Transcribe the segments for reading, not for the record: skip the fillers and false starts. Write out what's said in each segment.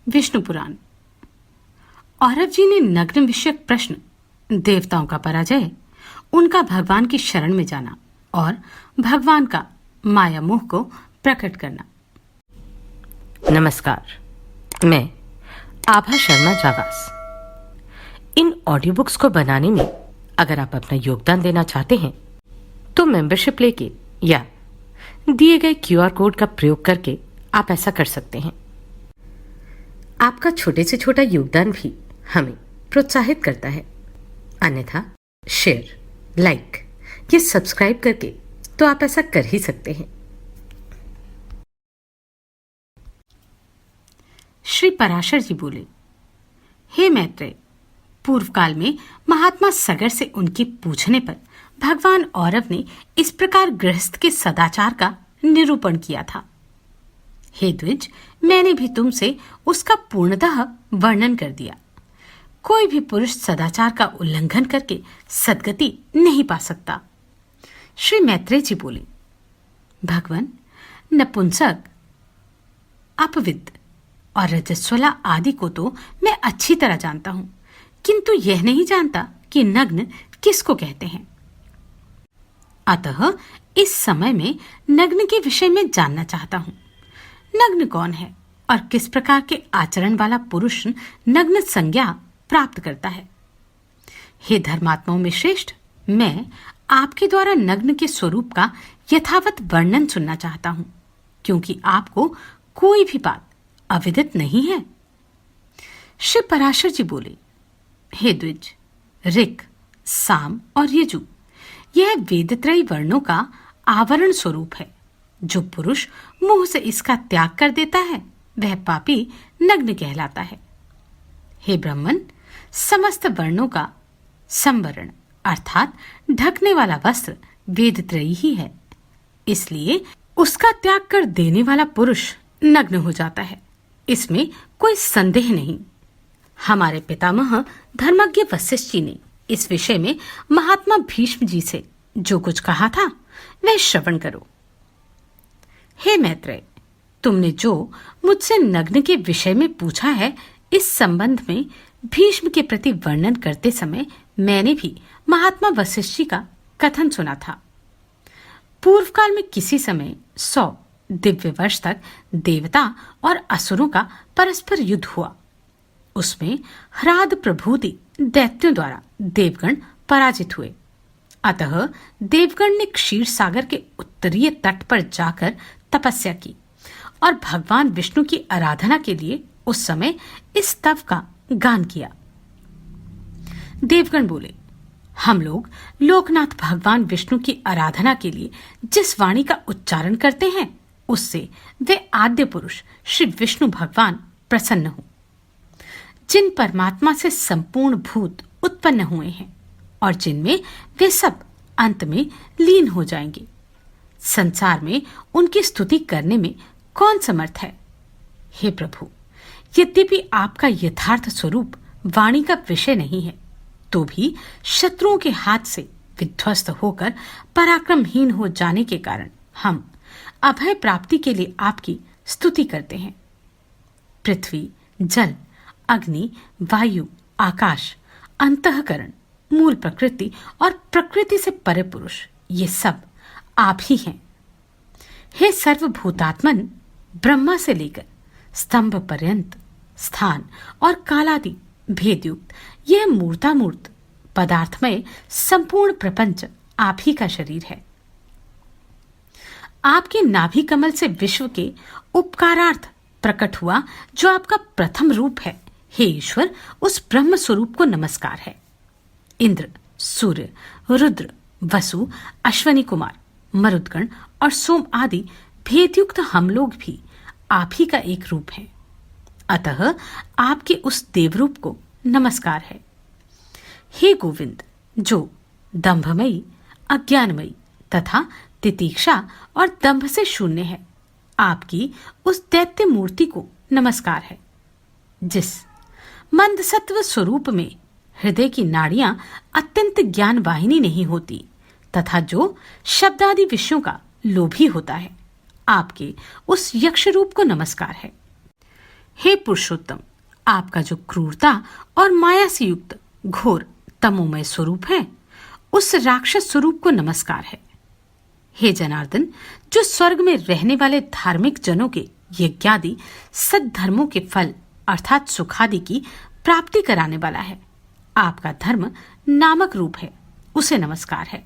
विष्णु पुराण। औरव जी ने नग्न विषयक प्रश्न, देवताओं का पराजय, उनका भगवान की शरण में जाना और भगवान का माया मोह को प्रकट करना। नमस्कार, मैं आभा शर्मा जावास। इन ऑडियो बुक्स को बनाने में अगर आप अपना योगदान देना चाहते हैं तो मेंबरशिप लेके या दिए गए QR कोड का प्रयोग करके आप ऐसा कर सकते हैं। आपका छोटे से छोटा योगदान भी हमें प्रोत्साहित करता है। अन्यथा शेयर, लाइक या सब्सक्राइब करके तो आप ऐसा कर ही सकते हैं। श्री पराशर जी बोले, हे मैत्रेय, पूर्व काल में महात्मा सगर से उनके पूछने पर भगवान औरव ने इस प्रकार गृहस्थ के सदाचार का निरूपण किया था। हे द्विज, मैंने भी तुमसे उसका पूर्णतः वर्णन कर दिया। कोई भी पुरुष सदाचार का उल्लंघन करके सद्गति नहीं पा सकता। श्री मैत्रेय जी बोले, भगवान, नपुंसक, अपविद्ध और रजस्वला आदि को तो मैं अच्छी तरह जानता हूं, किंतु यह नहीं जानता कि नग्न किसको कहते हैं। अतः इस समय में नग्न के विषय में जानना चाहता हूं। नग्न कौन है और किस प्रकार के आचरण वाला पुरुष नग्न संज्ञा प्राप्त करता है। हे धर्मात्माओं में श्रेष्ठ, मैं आपके द्वारा नग्न के स्वरूप का यथावत वर्णन सुनना चाहता हूं, क्योंकि आपको कोई भी बात अविदित नहीं है। श्री पराशर जी बोले, हे द्विज, ऋक्, साम और यजु यह वेदत्रयी वर्णों का आवरण स्वरूप है। जो पुरुष मुंह से इसका त्याग कर देता है वह पापी नग्न कहलाता है। हे ब्राह्मण, समस्त वर्णों का संवरण अर्थात ढकने वाला वस्त्र वेदत्रयी ही है, इसलिए उसका त्याग कर देने वाला पुरुष नग्न हो जाता है, इसमें कोई संदेह नहीं। हमारे पितामह धर्मज्ञ वशिष्ठ जी ने इस विषय में महात्मा भीष्म जी से जो कुछ कहा था वह श्रवण करो। हे मैत्रेय, तुमने जो मुझसे नग्न के विषय में पूछा है, इस संबंध में भीष्म के प्रति वर्णन करते समय मैंने भी महात्मा वशिष्ठ जी का कथन सुना था। पूर्व काल में किसी समय 100 दिव्य वर्ष तक देवता और असुरों का परस्पर युद्ध हुआ। उसमें ह्राद प्रभूति दैत्यों द्वारा देवगण पराजित हुए। अतः देवगण ने क्षीर सागर के उत्तरीय तट पर जाकर तपस्या की और भगवान विष्णु की आराधना के लिए उस समय इस स्तव का गान किया। देवगण बोले, हम लोग लोकनाथ भगवान विष्णु की आराधना के लिए जिस वाणी का उच्चारण करते हैं उससे वे आद्य पुरुष श्री विष्णु भगवान प्रसन्न हो, जिन परमात्मा से संपूर्ण भूत उत्पन्न हुए हैं और जिनमें वे सब अंत में लीन हो जाएंगे। संसार में उनकी स्तुति करने में कौन समर्थ है। हे प्रभु, यद्यपि आपका यथार्थ स्वरूप वाणी का विषय नहीं है, तो भी शत्रुओं के हाथ से विध्वस्त होकर पराक्रमहीन हो जाने के कारण हम अभय प्राप्ति के लिए आपकी स्तुति करते हैं। पृथ्वी, जल, अग्नि, वायु, आकाश, अंतःकरण, मूल प्रकृति और प्रकृति से परे पुरुष, ये सब आप ही हैं। हे सर्वभूतात्मन, ब्रह्मा से लेकर स्तंभ पर्यंत स्थान और कालादि भेदयुक्त यह मूर्तामूर्त पदार्थमय संपूर्ण प्रपंच आप ही का शरीर है। आपके नाभि कमल से विश्व के उपकारार्थ प्रकट हुआ जो आपका प्रथम रूप है। हे ईश्वर, उस ब्रह्म स्वरूप को नमस्कार है। इंद्र, सूर्य, रुद्र, वसु, अश्वनी कुमार, मरुदगण और सोम आदि भेदयुक्त हम लोग भी आप ही का एक रूप हैं। अतः आपके उस देवरूप को नमस्कार है। हे गोविंद, जो दंभमयी, अज्ञानमयी तथा तितीक्षा और दंभ से शून्य है, आपकी उस दैत्य मूर्ति को नमस्कार है। जिस मंद सत्व स्वरूप में हृदय की नाड़ियां अत्यंत ज्ञान वाहिनी नहीं होती तथा जो शब्दादि विषयों का लोभी होता है, आपके उस यक्ष रूप को नमस्कार है। हे पुरुषोत्तम, आपका जो क्रूरता और माया से युक्त घोर तमोमय स्वरूप है, उस राक्षस स्वरूप को नमस्कार है। हे जनार्दन, जो स्वर्ग में रहने वाले धार्मिक जनों के यज्ञादि सद्धर्मों के फल अर्थात सुखादि की प्राप्ति कराने वाला है, आपका धर्म नामक रूप है, उसे नमस्कार है।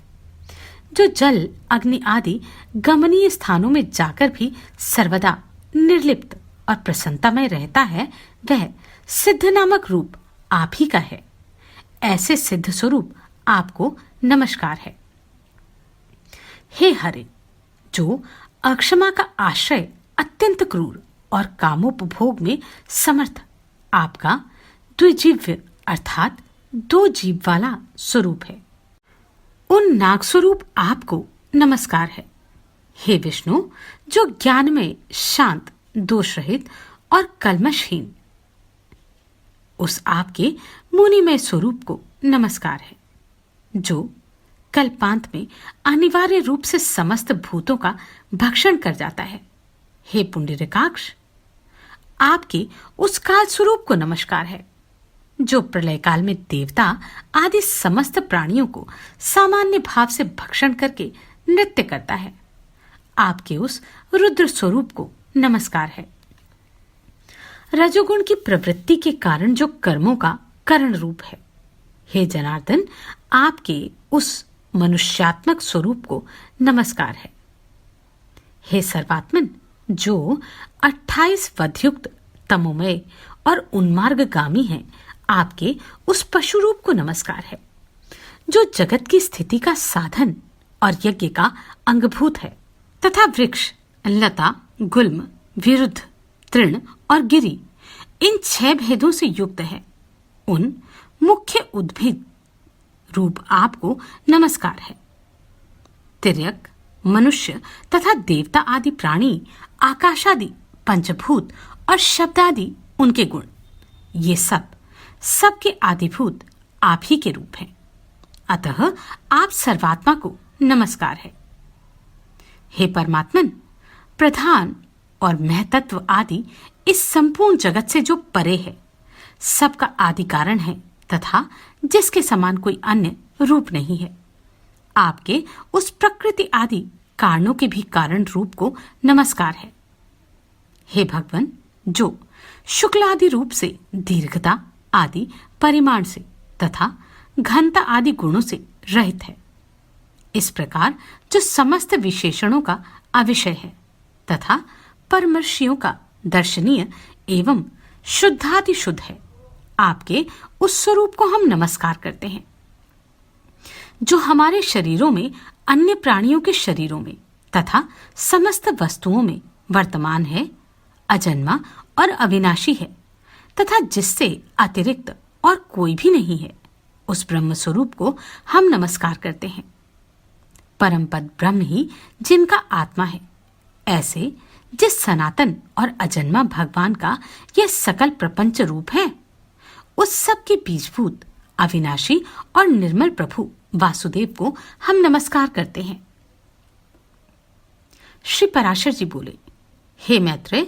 जो जल अग्नि आदि गमनीय स्थानों में जाकर भी सर्वदा निर्लिप्त और प्रसन्नतामय रहता है, वह सिद्ध नामक रूप आप ही का है। ऐसे सिद्ध स्वरूप आपको नमस्कार है। हे हरे, जो अक्षमा का आश्रय अत्यंत क्रूर और कामोपभोग में समर्थ आपका द्विजीव्य अर्थात दो जीव वाला स्वरूप है, उन नाग स्वरूप आपको नमस्कार है। हे विष्णु, जो ज्ञान में शांत, दोष रहित और कल्मशहीन, उस आपके मुनिमय स्वरूप को नमस्कार है। जो कल्पांत में अनिवार्य रूप से समस्त भूतों का भक्षण कर जाता है, हे पुंडरीकाक्ष, आपके उस काल स्वरूप को नमस्कार है। जो प्रलय काल में देवता आदि समस्त प्राणियों को सामान्य भाव से भक्षण करके नृत्य करता है, आपके उस रुद्र स्वरूप को नमस्कार है। रजोगुण की प्रवृत्ति के कारण जो कर्मों का करण रूप है, हे जनार्दन, आपके उस मनुष्यात्मक स्वरूप को नमस्कार है। हे सर्वात्मन, जो 28 वधयुक्त तमोमय और उन्मार्गगामी हैं, आपके उस पशु रूप को नमस्कार है। जो जगत की स्थिति का साधन और यज्ञ का अंगभूत है तथा वृक्ष, लता, गुल्म, विरुद्ध, तृण और गिरि इन 6 भेदों से युक्त है, उन मुख्य उद्भिद रूप आपको नमस्कार है। तिर्यक, मनुष्य तथा देवता आदि प्राणी, आकाशादि पंचभूत और शब्दादि उनके गुण, ये सबके आदिभूत आप ही के रूप हैं। अतः आप सर्वात्मा को नमस्कार है। हे परमात्मन, प्रधान और महतत्व आदि इस संपूर्ण जगत से जो परे है, सबका आदि कारण है तथा जिसके समान कोई अन्य रूप नहीं है, आपके उस प्रकृति आदि कारणों के भी कारण रूप को नमस्कार है। हे भगवान, जो शुक्ल आदि रूप से दीर्घता आदि परिमाण से तथा घनता आदि गुणों से रहित है, इस प्रकार जो समस्त विशेषणों का अविषय है तथा परमर्शियों का दर्शनीय एवं शुद्धाति शुद्ध है, आपके उस स्वरूप को हम नमस्कार करते हैं। जो हमारे शरीरों में, अन्य प्राणियों के शरीरों में तथा समस्त वस्तुओं में वर्तमान है, अजन्मा और अविनाशी है तथा जिससे अतिरिक्त और कोई भी नहीं है, उस ब्रह्म स्वरूप को हम नमस्कार करते हैं। परमपद ब्रह्म ही जिनका आत्मा है, ऐसे जिस सनातन और अजन्मा भगवान का यह सकल प्रपंच रूप है, उस सब के बीजभूत अविनाशी और निर्मल प्रभु वासुदेव को हम नमस्कार करते हैं। श्री पराशर जी बोले, हे मैत्रेय,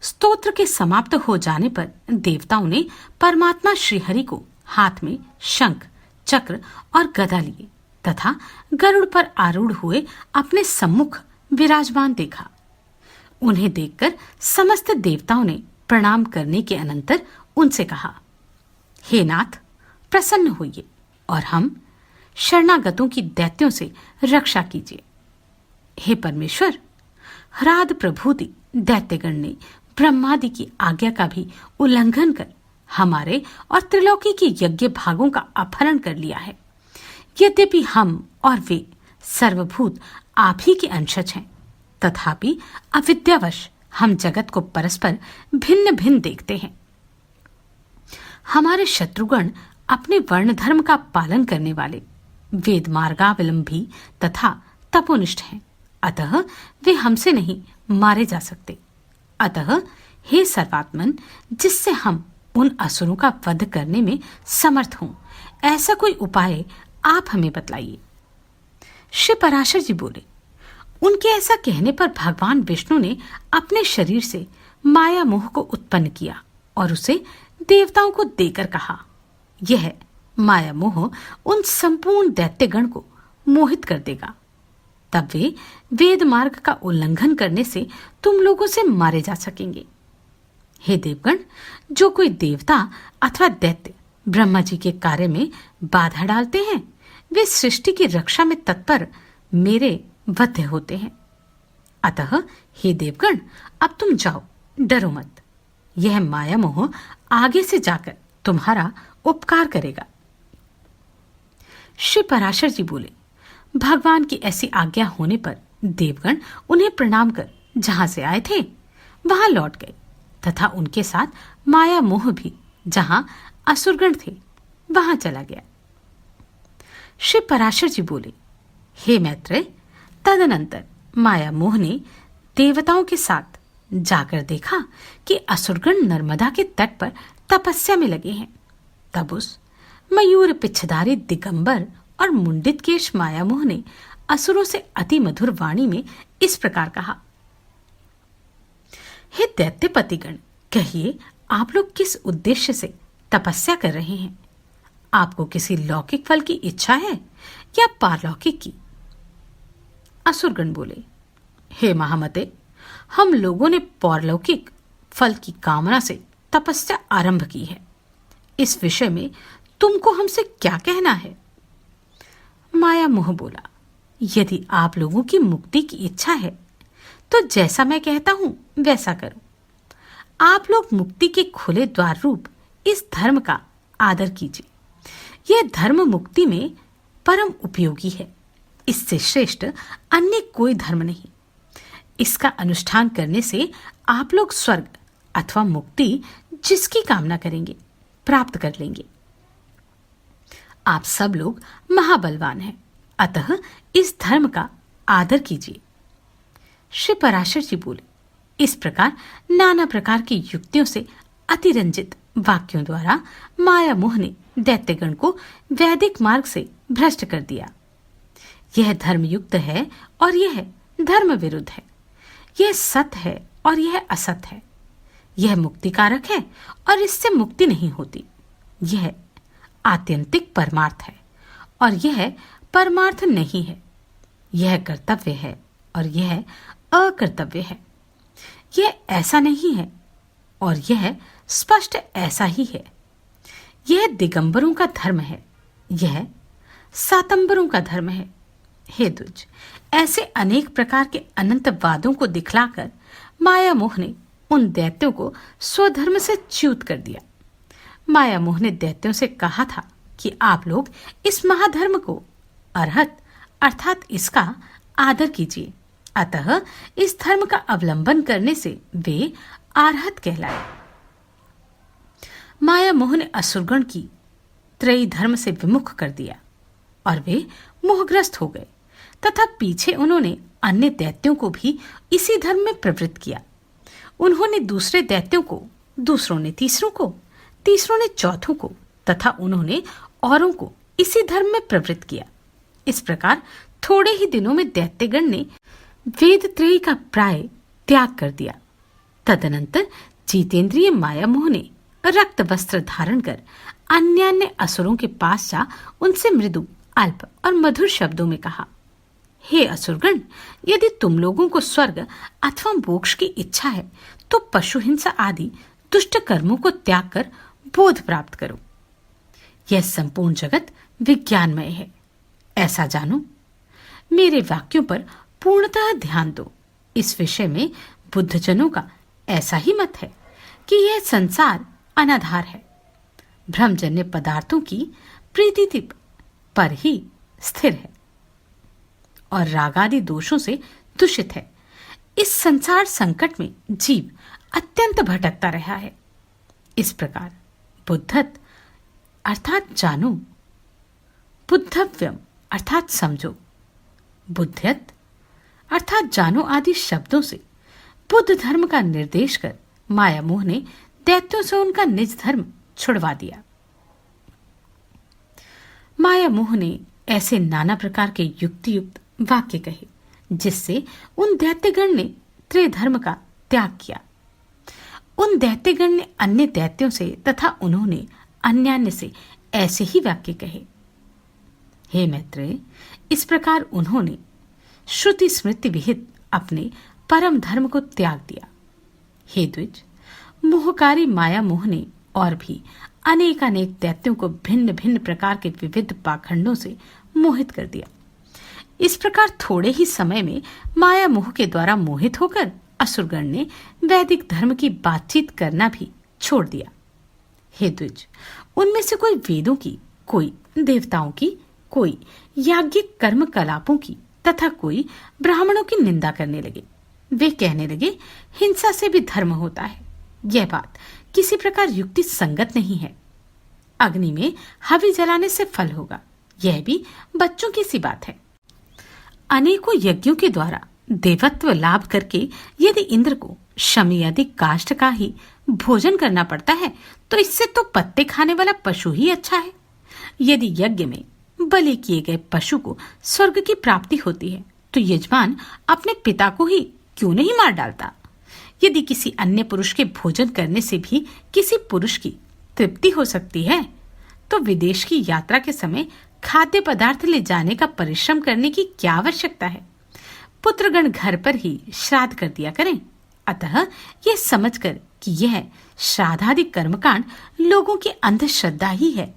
स्तोत्र के समाप्त हो जाने पर देवताओं ने परमात्मा श्रीहरि को हाथ में शंख, चक्र और गदा लिए तथा गरुड़ पर आरूढ़ हुए अपने सम्मुख विराजमान देखा। उन्हें देखकर समस्त देवताओं ने प्रणाम करने के अनंतर उनसे कहा, हे नाथ, प्रसन्न होइए और हम शरणागतों की दैत्यों से रक्षा कीजिए। हे परमेश्वर, ह्राद प्रभुति दैत्यगण ने ब्रह्मादि की आज्ञा का भी उल्लंघन कर हमारे और त्रिलोकी के यज्ञ भागों का अपहरण कर लिया है। यद्यपि हम और वे सर्वभूत आप ही के अंशज हैं, तथापि अविद्यावश हम जगत को परस्पर भिन्न भिन्न देखते हैं। हमारे शत्रुगण अपने वर्ण धर्म का पालन करने वाले, वेद मार्गावलंबी तथा तपोनिष्ठ हैं, अतः वे हमसे नहीं मारे जा सकते। अतः हे सर्वात्मन, जिससे हम उन असुरों का वध करने में समर्थ हों, ऐसा कोई उपाय आप हमें बतलाइए। श्री पराशर जी बोले, उनके ऐसा कहने पर भगवान विष्णु ने अपने शरीर से माया मोह को उत्पन्न किया और उसे देवताओं को देकर कहा, यह माया मोह उन संपूर्ण दैत्यगण को मोहित कर देगा। तब वे वेद मार्ग का उल्लंघन करने से तुम लोगों से मारे जा सकेंगे। हे देवगण, जो कोई देवता अथवा दैत्य ब्रह्मा जी के कार्य में बाधा डालते हैं, वे सृष्टि की रक्षा में तत्पर मेरे वध्य होते हैं। अतः हे देवगण, अब तुम जाओ, डरो मत। यह माया मोह आगे से जाकर तुम्हारा उपकार करेगा। श्री पराशर जी बोले, भगवान की ऐसी आज्ञा होने पर देवगण उन्हें प्रणाम कर जहां से आए थे वहां लौट गए तथा उनके साथ माया मोह भी जहां असुरगण थे वहां चला गया। श्री पराशर जी बोले, हे मैत्रेय, तदनंतर माया मोह ने देवताओं के साथ जाकर देखा कि असुरगण नर्मदा के तट पर तपस्या में लगे हैं। तब उस मयूर पिछधारी दिगंबर और मुंडित केश माया मोह ने असुरों से अति मधुर वाणी में इस प्रकार कहा, हे दैत्यपतिगण, कहिए आप लोग किस उद्देश्य से तपस्या कर रहे हैं? आपको किसी लौकिक फल की इच्छा है या पारलौकिक की? असुरगण बोले, हे महामते, हम लोगों ने पारलौकिक फल की कामना से तपस्या आरंभ की है। इस विषय में तुमको हमसे क्या कहना है? माया मोह बोला, यदि आप लोगों की मुक्ति की इच्छा है तो जैसा मैं कहता हूं वैसा करो। आप लोग मुक्ति के खुले द्वार रूप इस धर्म का आदर कीजिए। यह धर्म मुक्ति में परम उपयोगी है। इससे श्रेष्ठ अन्य कोई धर्म नहीं। इसका अनुष्ठान करने से आप लोग स्वर्ग अथवा मुक्ति जिसकी कामना करेंगे प्राप्त कर लेंगे। आप सब लोग महाबलवान हैं, अतः इस धर्म का आदर कीजिए। श्री पराशर जी बोले, इस प्रकार नाना प्रकार की युक्तियों से अतिरंजित वाक्यों द्वारा माया मोह ने दैत्यगण को वैदिक मार्ग से भ्रष्ट कर दिया। यह धर्मयुक्त है और यह धर्म विरुद्ध है। यह सत्य है और यह असत है। यह मुक्तिकारक है और इससे मुक्ति नहीं होती। यह आत्यंतिक परमार्थ है और यह परमार्थ नहीं है। यह कर्तव्य है और यह अकर्तव्य है। यह ऐसा नहीं है और यह स्पष्ट ऐसा ही है। यह दिगंबरों का धर्म है, यह सातंबरों का धर्म है। हे द्विज, ऐसे अनेक प्रकार के अनंत वादों को दिखलाकर माया मोह ने उन दैत्यों को स्वधर्म से च्युत कर दिया। माया मोह ने दैत्यों से कहा था कि आप लोग इस महाधर्म को अर्हत अर्थात इसका आदर कीजिए। अतः इस धर्म का अवलंबन करने से वे आर्हत कहलाए। माया मोह ने असुरगण की त्रयी धर्म से विमुख कर दिया और वे मोहग्रस्त हो गए तथा पीछे उन्होंने अन्य दैत्यों को भी इसी धर्म में प्रवृत्त किया। उन्होंने दूसरे दैत्यों को, दूसरों ने तीसरों को, तीसरों ने चौथों को तथा उन्होंने औरों को इसी धर्म में प्रवृत्त किया। इस प्रकार थोड़े ही दिनों में दैत्यगण ने वेद त्रयी का प्राय त्याग कर दिया। तदनंतर जीतेंद्रिय माया मोह ने रक्त वस्त्र धारण कर अन्य असुरों के पास जा उनसे मृदु, अल्प और मधुर शब्दों में कहा, हे असुरगण, यदि तुम लोगों को स्वर्ग अथवा मोक्ष की इच्छा है तो पशु हिंसा आदि दुष्ट कर्मों को त्याग कर बोध प्राप्त करो। यह संपूर्ण जगत विज्ञानमय है, ऐसा जानो। मेरे वाक्यों पर पूर्णतः ध्यान दो। इस विषय में बुद्धजनों का ऐसा ही मत है कि यह संसार अनाधार है, भ्रमजन्य पदार्थों की प्रीति पर ही स्थिर है और रागादि दोषों से दूषित है। इस संसार संकट में जीव अत्यंत भटकता रहा है। इस प्रकार बुद्धत अर्थात जानो, बुद्धव्यम अर्थात समझो, बुद्ध्यत अर्थात जानो आदि शब्दों से बुद्ध धर्म का निर्देश कर माया मोह ने दैत्यों से उनका निज धर्म छुड़वा दिया। माया मोह ने ऐसे नाना प्रकार के युक्तियुक्त वाक्य कहे जिससे उन दैत्यगण ने त्रिधर्म का त्याग किया। उन दैत्यगण ने अन्य दैत्यों से तथा उन्होंने अन्यान्य से ऐसे ही वाक्य कहे। हे मैत्रेय, इस प्रकार उन्होंने श्रुति स्मृति विहित अपने परम धर्म को त्याग दिया। हे द्विज, मोहकारी माया मोह ने और भी अनेक दैत्यों को भिन्न भिन्न प्रकार के विविध पाखंडों से मोहित कर दिया। इस प्रकार थोड़े ही समय में माया मोह के द्वारा मोहित होकर असुरगण ने वैदिक धर्म की बातचीत करना भी छोड़ दिया। हे द्विज, उनमें से कोई वेदों की, कोई देवताओं की, कोई याज्ञिक कर्म कलापों की तथा कोई ब्राह्मणों की निंदा करने लगे। वे कहने लगे, हिंसा से भी धर्म होता है। यह बात किसी प्रकार युक्ति संगत नहीं है। अग्नि में हवि जलाने से फल होगा, यह भी बच्चों की सी बात है। अनेकों यज्ञों के द्वारा देवत्व लाभ करके यदि इंद्र को शमी आदि काष्ठ का ही भोजन करना पड़ता है तो इससे तो पत्ते खाने वाला पशु ही अच्छा है। यदि यज्ञ में बलि किए गए पशु को स्वर्ग की प्राप्ति होती है तो यजमान अपने पिता को ही क्यों नहीं मार डालता। यदि किसी अन्य पुरुष के भोजन करने से भी किसी पुरुष की तृप्ति हो सकती है तो विदेश की यात्रा के समय खाद्य पदार्थ ले जाने का परिश्रम करने की क्या आवश्यकता है। पुत्रगण घर पर ही श्राद्ध कर दिया करें। अतः यह समझकर कि यह श्राद्धादि कर्मकांड लोगों की अंधश्रद्धा ही है,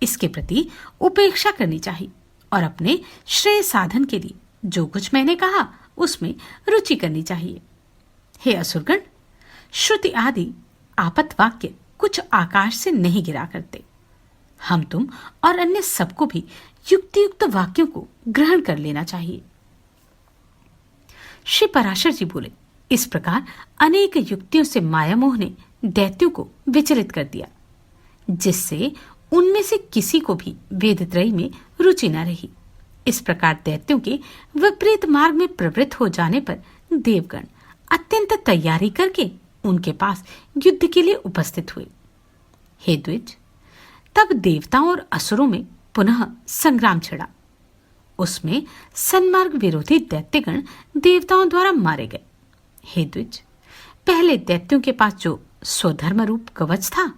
इसके प्रति उपेक्षा करनी चाहिए और अपने श्रेय साधन के लिए जो कुछ मैंने कहा उसमें रुचि करनी चाहिए। हे असुरगण, श्रुति आदि आपत वाक्य कुछ आकाश से नहीं गिरा करते। हम तुम और अन्य सबको भी युक्तियुक्त वाक्यों को ग्रहण कर लेना चाहिए। श्री पराशर जी बोले, इस प्रकार अनेक युक्तियों से माया मोह ने दैत्यों को विचलित कर दिया, जिससे उनमें से किसी को भी वेदत्रयी में रुचि न रही। इस प्रकार दैत्यों के विपरीत मार्ग में प्रवृत्त हो जाने पर देवगण अत्यंत तैयारी करके उनके पास युद्ध के लिए उपस्थित हुए। हे द्विज, तब देवताओं और असुरों में पुनः संग्राम छिड़ा। उसमें सन्मार्ग विरोधी दैत्यगण देवताओं द्वारा मारे गए। हे द्विज, पहले दैत्यों के पास जो स्वधर्म रूप कवच था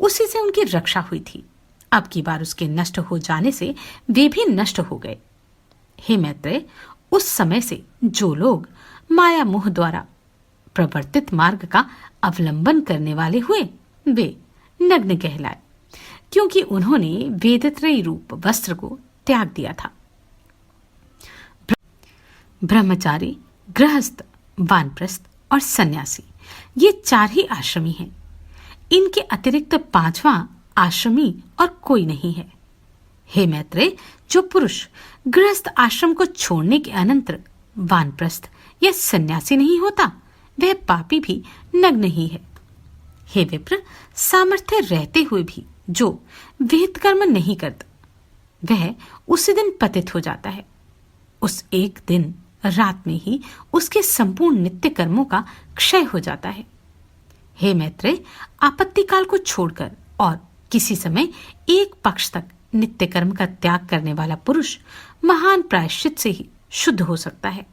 उसी से उनकी रक्षा हुई थी। अब की बार उसके नष्ट हो जाने से वे भी नष्ट हो गए। हे मैत्रेय, उस समय से जो लोग माया मोह द्वारा प्रवर्तित मार्ग का अवलंबन करने वाले हुए वे नग्न कहलाए, क्योंकि उन्होंने वेदत्रयी रूप वस्त्र को त्याग दिया था। ब्रह्मचारी, गृहस्थ, वानप्रस्थ और सन्यासी ये चार ही आश्रमी हैं। इनके अतिरिक्त पांचवां आश्रमी और कोई नहीं है। हे मैत्रेय, जो पुरुष गृहस्थ आश्रम को छोड़ने के अनंतर वानप्रस्थ या सन्यासी नहीं होता वह पापी भी नग्न ही है। हे विप्र, सामर्थ्य रहते हुए भी जो विहित कर्म नहीं करता वह उसी दिन पतित हो जाता है। उस एक दिन रात में ही उसके संपूर्ण नित्य कर्मों का क्षय हो जाता है। हे मैत्रेय, आपत्ति काल को छोड़कर और किसी समय एक पक्ष तक नित्य कर्म का त्याग करने वाला पुरुष महान प्रायश्चित से ही शुद्ध हो सकता है।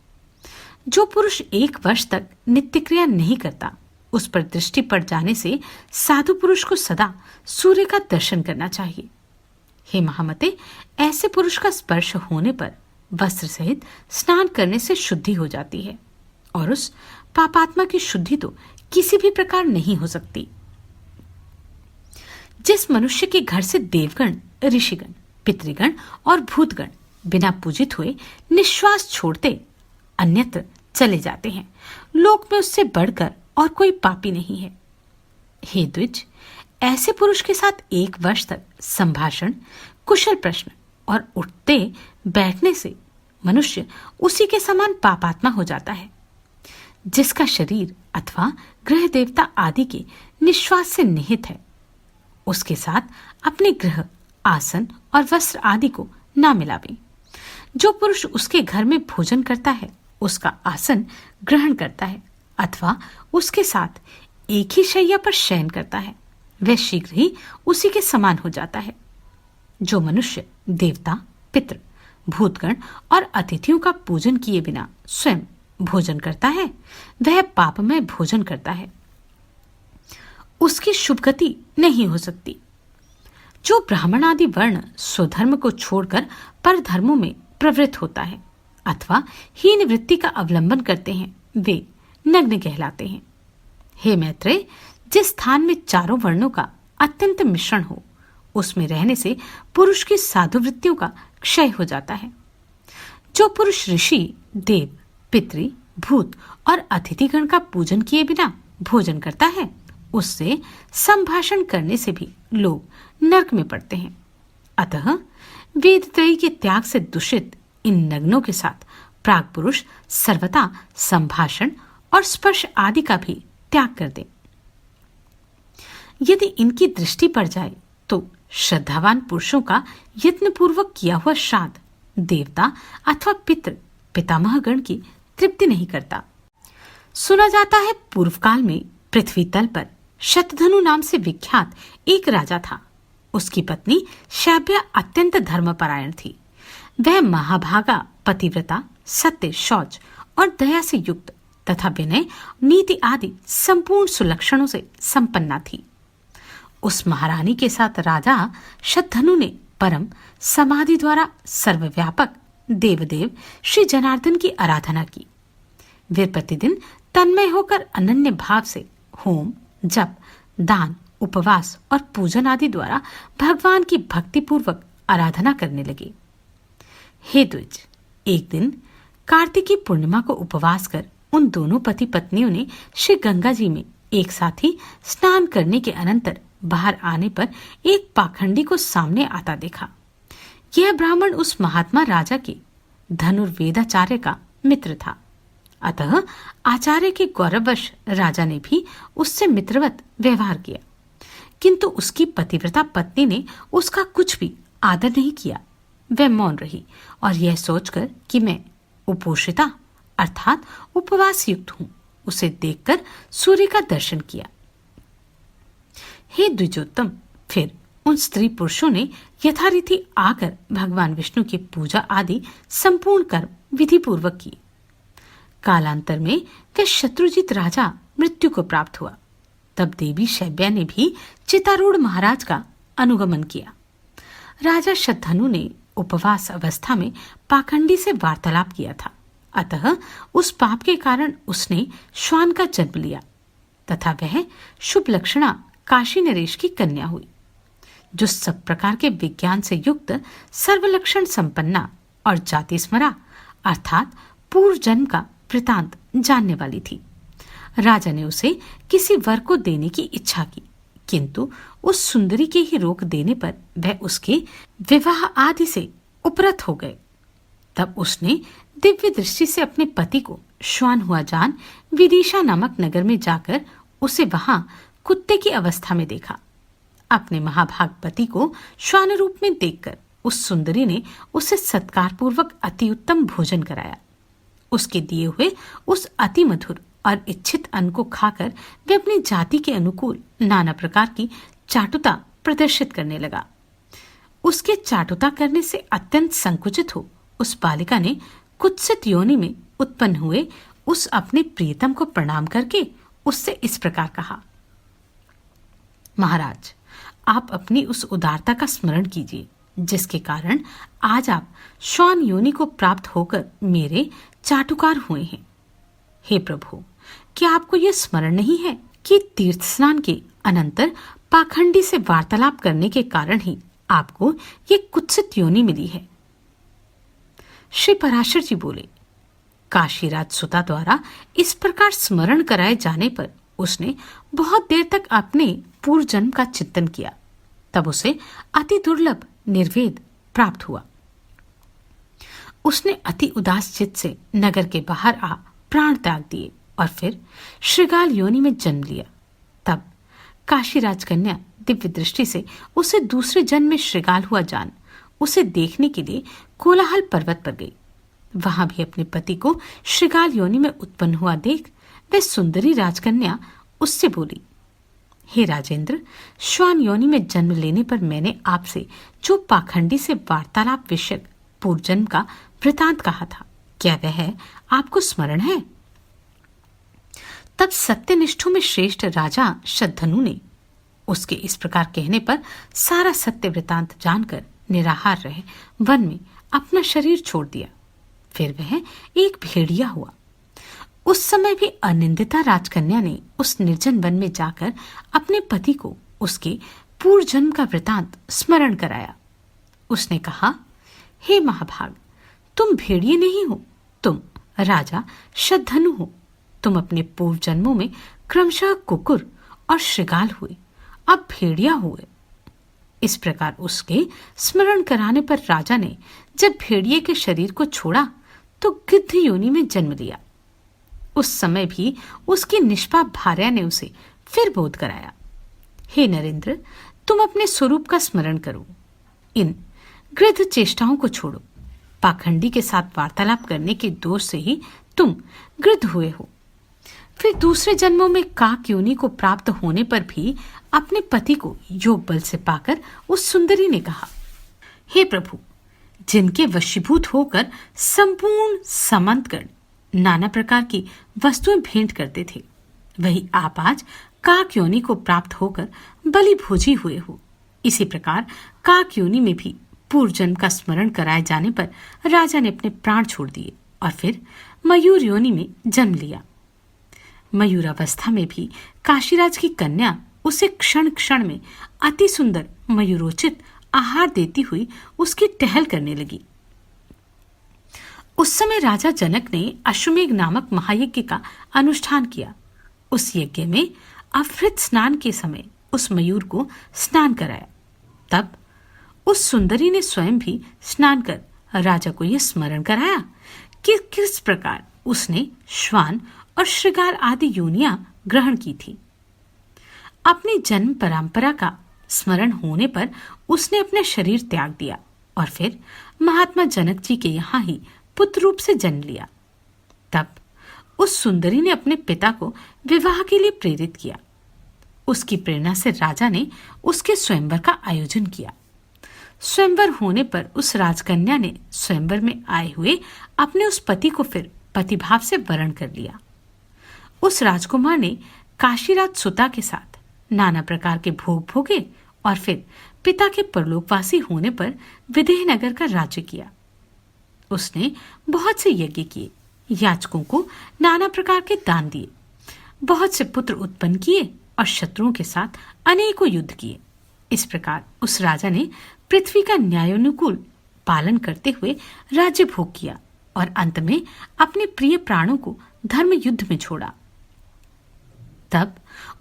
जो पुरुष 1 वर्ष तक नित्य क्रिया नहीं करता उस पर दृष्टि पड़ जाने से साधु पुरुष को सदा सूर्य का दर्शन करना चाहिए। हे महामते, ऐसे पुरुष का स्पर्श होने पर वस्त्र सहित स्नान करने से शुद्धि हो जाती है और उस पापात्मा की शुद्धि तो किसी भी प्रकार नहीं हो सकती। जिस मनुष्य के घर से देवगण, ऋषिगण, पितृगण और भूतगण बिना पूजित हुए निश्वास छोड़ते अन्यत्र चले जाते हैं, लोक में उससे बढ़कर और कोई पापी नहीं है। हे द्विज, ऐसे पुरुष के साथ 1 वर्ष तक संभाषण, कुशल प्रश्न और उठते बैठने से मनुष्य उसी के समान पापात्मा हो जाता है। जिसका शरीर अथवा ग्रह देवता आदि के निश्वास से निहित है उसके साथ अपने ग्रह, आसन और वस्त्र आदि को ना मिलावे। जो पुरुष उसके घर में भोजन करता है उसका आसन ग्रहण करता है अथवा उसके साथ एक ही शैया पर शयन करता है वह शीघ्र ही उसी के समान हो जाता है। जो मनुष्य देवता, पितृ, भूतगण और अतिथियों का पूजन किए बिना स्वयं भोजन करता है वह पापमय भोजन करता है। उसकी शुभ गति नहीं हो सकती। जो ब्राह्मण आदि वर्ण स्वधर्म को छोड़कर पर धर्मों में प्रवृत्त होता है अथवा हीन वृत्ति का अवलंबन करते हैं, वे नग्न कहलाते हैं। हे मैत्रेय, जिस स्थान में चारों वर्णों का अत्यंत मिश्रण हो, उसमें रहने से पुरुष की साधु वृत्तियों का क्षय हो जाता है। जो पुरुष ऋषि, देव, पितृ, भूत और अतिथिगण का पूजन किए बिना भोजन करता है, उससे संभाषण करने से भी लोग नरक में पड़ते हैं। अतः वेदत्रयी के त्याग से दूषित इन नग्नों के साथ प्राग पुरुष सर्वथा संभाषण और स्पर्श आदि का भी त्याग कर दे। यदि इनकी दृष्टि पड़ जाए तो श्रद्धावान पुरुषों का यत्नपूर्वक किया हुआ श्राद्ध देवता अथवा पितृ पितामहगण की तृप्ति नहीं करता। सुना जाता है पूर्व काल में पृथ्वी तल पर शतधनु नाम से विख्यात एक राजा था। उसकी पत्नी शैब्या अत्यंत धर्मपरायण थी। वह महाभागा, पतिव्रता, सत्य, शौच और दया से युक्त तथा विनय, नीति आदि संपूर्ण सुलक्षणों से संपन्ना थी। उस महारानी के साथ राजा शतधनु ने परम समाधि द्वारा सर्वव्यापक देवदेव श्री जनार्दन की आराधना की। वे प्रतिदिन तन्मय होकर अनन्य भाव से होम, जप, दान, उपवास और पूजन आदि द्वारा भगवान की भक्तिपूर्वक आराधना करने लगे। हे द्विज, एक दिन कार्तिकी पूर्णिमा को उपवास कर उन दोनों पति पत्नियों ने श्री गंगा जी में एक साथ ही स्नान करने के अनंतर बाहर आने पर एक पाखंडी को सामने आता देखा। यह ब्राह्मण उस महात्मा राजा के धनुर्वेदाचार्य का मित्र था। अतः आचार्य के गौरववश राजा ने भी उससे मित्रवत व्यवहार किया, किंतु उसकी पतिव्रता पत्नी ने उसका कुछ भी आदर नहीं किया। वह मौन रही और यह सोचकर कि मैं उपोषिता अर्थात उपवास युक्त हूं, उसे देखकर सूर्य का दर्शन किया। हे द्विजोत्तम, फिर उन स्त्री पुरुषों ने यथारीति आकर भगवान विष्णु की पूजा आदि संपूर्ण कर्म विधि पूर्वक किए। कालांतर में वह शत्रुजित राजा मृत्यु को प्राप्त हुआ। तब देवी शैब्या ने भी चितारूढ़ महाराज का अनुगमन किया। राजा शतधनु ने उपवास अवस्था में पाखंडी से वार्तालाप किया था, अतः उस पाप के कारण उसने श्वान का जन्म लिया तथा वह शुभ लक्षणा काशी नरेश की कन्या हुई, जो सब प्रकार के विज्ञान से युक्त सर्वलक्षण संपन्ना और जाति स्मरा अर्थात पूर्व जन्म का वृतांत जानने वाली थी। राजा ने उसे किसी वर को देने की इच्छा की, किंतु उस सुंदरी के ही रोक देने पर वह उसके विवाह आदि से उपरत हो गए। तब उसने दिव्य दृष्टि से अपने पति को श्वान हुआ जान विदिशा नामक नगर में जाकर उसे वहां कुत्ते की अवस्था में देखा। अपने महाभाग पति को श्वान रूप में देखकर उस सुंदरी ने उसे सत्कार पूर्वक अति उत्तम भोजन कराया। उसके दिए हुए उस अति मधुर और इच्छित अन्न को खाकर वे अपनी जाति के अनुकूल नाना प्रकार की चाटुता प्रदर्शित करने लगा। उसके चाटुता करने से अत्यंत संकुचित हो उस बालिका ने कुत्सित योनि में उत्पन्न हुए उस अपने प्रियतम को प्रणाम करके उससे इस प्रकार कहा, महाराज, आप अपनी उस उदारता का स्मरण कीजिए जिसके कारण आज आप श्वान योनि को प्राप्त होकर मेरे चाटुकार हुए हैं। हे प्रभु, क्या आपको यह स्मरण नहीं है कि तीर्थ स्नान के अनंतर पाखंडी से वार्तालाप करने के कारण ही आपको ये कुत्सित योनि मिली है। श्री पराशर जी बोले, काशीराज सुता द्वारा इस प्रकार स्मरण कराए जाने पर उसने बहुत देर तक अपने पूर्व जन्म का चिंतन किया। तब उसे अति दुर्लभ निर्वेद प्राप्त हुआ। उसने अति उदास चित्त से नगर के बाहर आ प्राण त्याग दिए और फिर श्रृगाल योनि में जन्म लिया। तब काशी राजकन्या दिव्य दृष्टि से उसे दूसरे जन्म में श्रृगाल हुआ जान उसे देखने के लिए कोलाहल पर्वत पर गई। वहां भी अपने पति को श्रृगाल योनि में उत्पन्न हुआ देख वह सुंदरी राजकन्या उससे बोली, हे राजेंद्र, श्वान योनि में जन्म लेने पर मैंने आपसे जो पाखंडी से वार्तालाप विषयक पूर्व जन्म का वृतांत कहा था, क्या वह आपको स्मरण है? तब सत्यनिष्ठों में श्रेष्ठ राजा शतधनु ने उसके इस प्रकार कहने पर सारा सत्य वृतांत जानकर निराहार रहे वन में अपना शरीर छोड़ दिया। फिर वह एक भेड़िया हुआ। उस समय भी अनिंदिता राजकन्या ने उस निर्जन वन में जाकर अपने पति को उसके पूर्व जन्म का वृतांत स्मरण कराया। उसने कहा, हे महाभाग, तुम भेड़िए नहीं हो, तुम राजा शतधनु हो। तुम अपने पूर्व जन्मों में क्रमशः कुकुर और श्रृगाल हुए, अब भेड़िया हुए। इस प्रकार उसके स्मरण कराने पर राजा ने जब भेड़िए के शरीर को छोड़ा तो गिद्ध योनि में जन्म लिया। उस समय भी उसकी निष्पाप भार्या ने उसे फिर बोध कराया, हे नरेंद्र, तुम अपने स्वरूप का स्मरण करो, इन गृध्र चेष्टाओं को छोड़ो। पाखंडी के साथ वार्तालाप करने के दोष से ही तुम गृध्र हुए हो। फिर दूसरे जन्मों में काक योनि को प्राप्त होने पर भी अपने पति को योग बल से पाकर उस सुंदरी ने कहा, हे प्रभु, जिनके वशीभूत होकर संपूर्ण समंतगण नाना प्रकार की वस्तुएं भेंट करते थे, वही आप आज काक योनि को प्राप्त होकर बलि भोजी हुए हो। इसी प्रकार काक योनि में भी पूर्व जन्म का स्मरण कराए जाने पर राजा ने अपने प्राण छोड़ दिए और फिर मयूर योनि में जन्म लिया। मयूरावस्था में भी काशीराज की कन्या उसे क्षण क्षण में अति सुंदर मयूरोचित आहार देती हुई उसकी टहल करने लगी। उस समय राजा जनक ने अश्वमेघ नामक महायज्ञ का अनुष्ठान किया। उस यज्ञ में अभृत स्नान के समय उस मयूर को स्नान कराया। तब उस सुंदरी ने स्वयं भी स्नान कर राजा को यह स्मरण कराया कि किस प्रकार उसने श्वान और श्रृगाल आदि योनियां ग्रहण की थी। अपनी जन्म परंपरा का स्मरण होने पर उसने अपना शरीर त्याग दिया और फिर महात्मा जनक जी के यहाँ ही पुत्र रूप से जन्म लिया। तब उस सुंदरी ने अपने पिता को विवाह के लिए प्रेरित किया। उसकी प्रेरणा से राजा ने उसके स्वयंवर का आयोजन किया। स्वयंवर होने पर उस राजकन्या ने स्वयंवर में आए हुए अपने उस पति को फिर पतिभाव से वरण कर लिया। उस राजकुमार ने काशीराज सुता के साथ नाना प्रकार के भोग भोगे और फिर पिता के परलोकवासी होने पर विदेहनगर का राज्य किया। उसने बहुत से यज्ञ किए, याचकों को नाना प्रकार के दान दिए, बहुत से पुत्र उत्पन्न किए और शत्रुओं के साथ अनेकों युद्ध किए। इस प्रकार उस राजा ने पृथ्वी का न्यायानुकूल पालन करते हुए राज्य भोग किया और अंत में अपने प्रिय प्राणों को धर्म युद्ध में छोड़ा। तब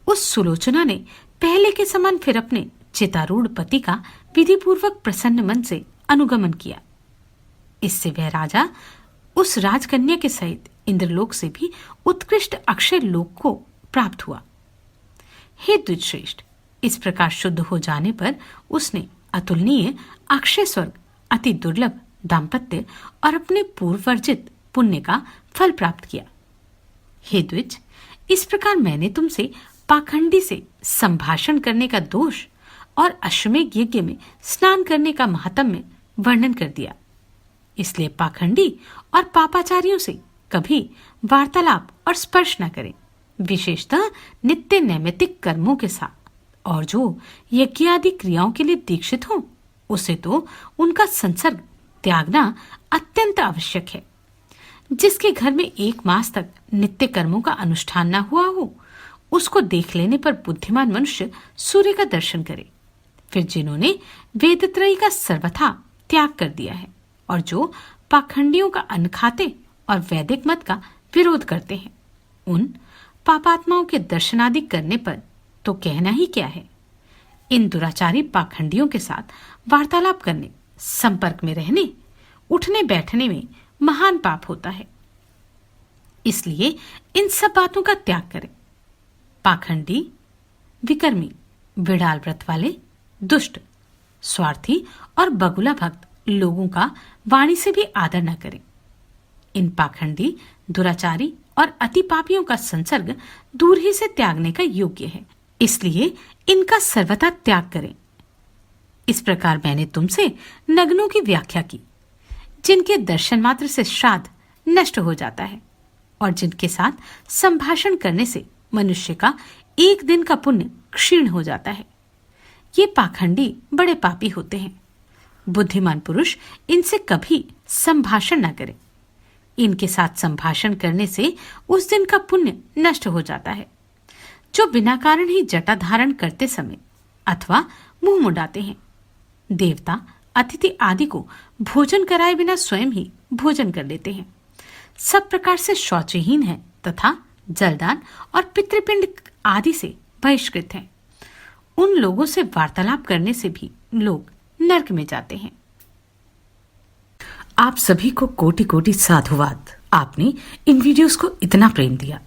उस सुलोचना ने पहले के समान फिर अपने चितारूढ़ पति का विधिपूर्वक प्रसन्न मन से अनुगमन किया। इससे वह राजा उस राजकन्या के सहित इंद्रलोक से भी उत्कृष्ट अक्षय लोक को प्राप्त हुआ। हे द्विजश्रेष्ठ, इस प्रकार शुद्ध हो जाने पर उसने अतुलनीय अक्षय स्वर्ग, अति दुर्लभ दाम्पत्य और अपने पूर्ववर्जित पुण्य का फल प्राप्त किया। हे द्विज, इस प्रकार मैंने तुमसे पाखंडी से संभाषण करने का दोष और अश्वमेघ यज्ञ में स्नान करने का महात्म्य वर्णन कर दिया। इसलिए पाखंडी और पापाचारियों से कभी वार्तालाप और स्पर्श न करें, विशेषतः नित्य नैमित्तिक कर्मों के साथ। और जो यज्ञ आदि क्रियाओं के लिए दीक्षित हो, उसे तो उनका संसर्ग त्यागना अत्यंत आवश्यक है। जिसके घर में 1 मास तक नित्य कर्मों का अनुष्ठान न हुआ हो, उसको देख लेने पर बुद्धिमान मनुष्य सूर्य का दर्शन करे। फिर जिन्होंने वेदत्रयी का सर्वथा त्याग कर दिया है और जो पाखंडियों का अन्न खाते और वैदिक मत का विरोध करते हैं, उन पापात्माओं के दर्शनादि करने पर तो कहना ही क्या है। इन दुराचारी पाखंडियों के साथ वार्तालाप करने, संपर्क में रहने, उठने बैठने में महान पाप होता है। इसलिए इन सब बातों का त्याग करें। पाखंडी, विकर्मी, विडाल व्रत वाले, दुष्ट, स्वार्थी और बगुला भक्त लोगों का वाणी से भी आदर न करें। इन पाखंडी, दुराचारी और अति पापियों का संसर्ग दूर ही से त्यागने का योग्य है, इसलिए इनका सर्वथा त्याग करें। इस प्रकार मैंने तुमसे नग्नों की व्याख्या की, जिनके दर्शन मात्र से श्राद्ध नष्ट हो जाता है और जिनके साथ संभाषण करने से मनुष्य का 1 दिन का पुण्य क्षीण हो जाता है। ये पाखंडी बड़े पापी होते हैं। बुद्धिमान पुरुष इनसे कभी संभाषण न करे। इनके साथ संभाषण करने से उस दिन का पुण्य नष्ट हो जाता है। जो बिना कारण ही जटा धारण करते समय अथवा मुंह मुड़ाते हैं, देवता, अतिथि आदि को भोजन कराए बिना स्वयं ही भोजन कर लेते हैं, सब प्रकार से शौचहीन हैं तथा जलदान और पितृपिंड आदि से बहिष्कृत हैं। उन लोगों से वार्तालाप करने से भी लोग नरक में जाते हैं। आप सभी को कोटि कोटि साधुवाद। आपने इन वीडियोस को इतना प्रेम दिया।